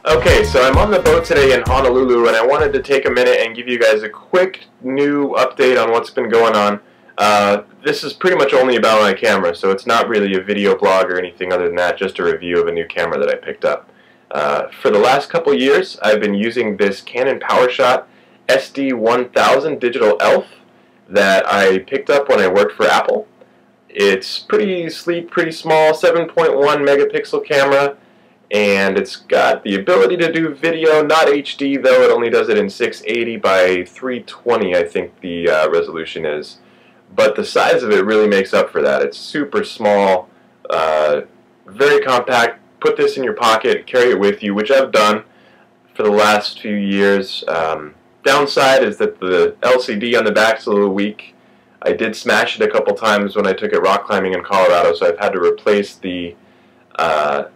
Okay, so I'm on the boat today in Honolulu, and I wanted to take a minute and give you guys a quick new update on what's been going on. This is pretty much only about my camera, so it's not really a video blog or anything other than that, just a review of a new camera that I picked up. For the last couple years, I've been using this Canon PowerShot SX130 digital ELPH that I picked up when I worked for Apple. It's pretty sleek, pretty small, 7.1 megapixel camera. And it's got the ability to do video, not HD though, it only does it in 680 by 320 I think the resolution is. But the size of it really makes up for that. It's super small, very compact. Put this in your pocket, carry it with you, which I've done for the last few years. Downside is that the LCD on the back is a little weak. I did smash it a couple times when I took it rock climbing in Colorado, so I've had to replace the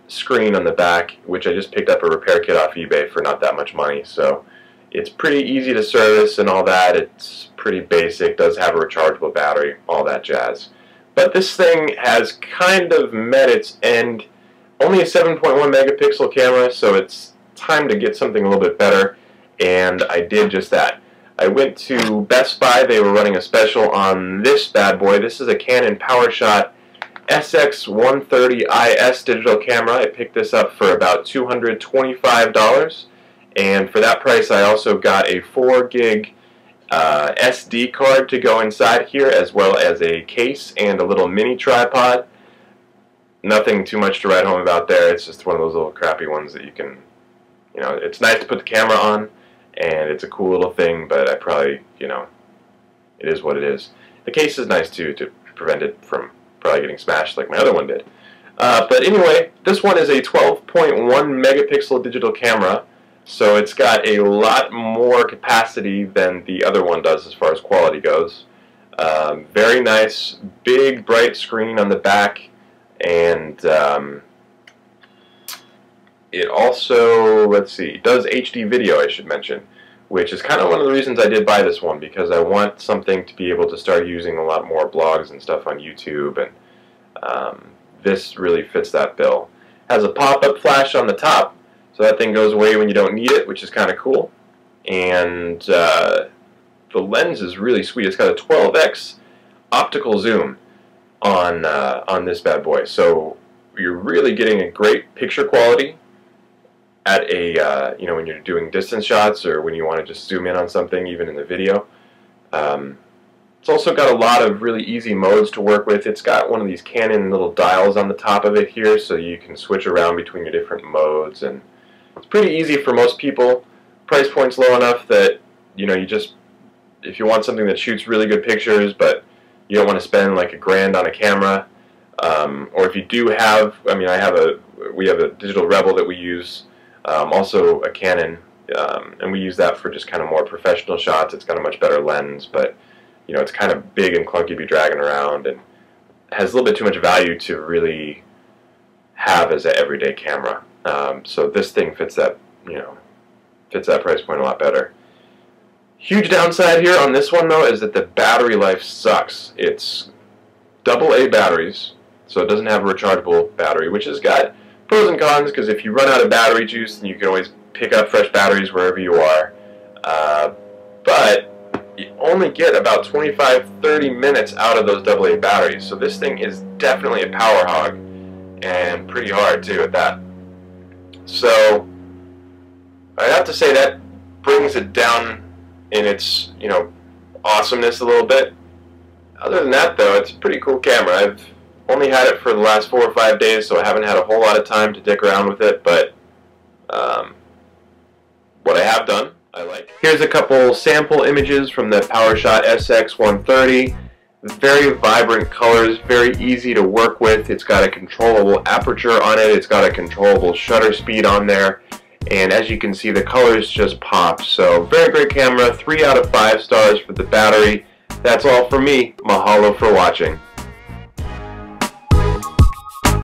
screen on the back, which I just picked up a repair kit off eBay for not that much money. So it's pretty easy to service and all that. It's pretty basic, does have a rechargeable battery, all that jazz. But this thing has kind of met its end. Only a 7.1 megapixel camera, so it's time to get something a little bit better, and I did just that. I went to Best Buy. They were running a special on this bad boy. This is a Canon PowerShot SX130 IS digital camera. I picked this up for about $225, and for that price I also got a 4 gig SD card to go inside here, as well as a case and a little mini tripod. Nothing too much to write home about there. It's just one of those little crappy ones that you can, it's nice to put the camera on, and it's a cool little thing, but I probably, it is what it is. The case is nice too, to prevent it from probably getting smashed like my other one did. But anyway, this one is a 12.1 megapixel digital camera, so it's got a lot more capacity than the other one does as far as quality goes. Very nice, big, bright screen on the back, and it also, does HD video, I should mention, which is kind of one of the reasons I did buy this one, because I want something to be able to start using a lot more blogs and stuff on YouTube, and this really fits that bill. Has a pop-up flash on the top, so that thing goes away when you don't need it, which is kind of cool. And the lens is really sweet. It's got a 12x optical zoom on this bad boy, so you're really getting a great picture quality at a, when you're doing distance shots or when you want to just zoom in on something, even in the video. It's also got a lot of really easy modes to work with. It's got one of these Canon little dials on the top of it here, so you can switch around between your different modes, and it's pretty easy for most people. Price point's low enough that, if you want something that shoots really good pictures, but you don't want to spend like $1,000 on a camera, or if you do have, we have a digital Rebel that we use, also a Canon, and we use that for just kind of more professional shots. It's got a much better lens, but it's kind of big and clunky to be dragging around, and has a little bit too much value to really have as an everyday camera. So this thing fits that, fits that price point a lot better. Huge downside here on this one though is that the battery life sucks. It's AA batteries, so it doesn't have a rechargeable battery, which has got pros and cons, because if you run out of battery juice, then you can always pick up fresh batteries wherever you are. But you only get about 25-30 minutes out of those AA batteries, so this thing is definitely a power hog, and pretty hard too at that. So I have to say that brings it down in its awesomeness a little bit. Other than that though, it's a pretty cool camera. I've only had it for the last 4 or 5 days, so I haven't had a whole lot of time to dick around with it, but what I have done, I like. Here's a couple sample images from the PowerShot SX130. Very vibrant colors, very easy to work with. It's got a controllable aperture on it. It's got a controllable shutter speed on there. And as you can see, the colors just pop. So very great camera, 3 out of 5 stars for the battery. That's all for me. Mahalo for watching.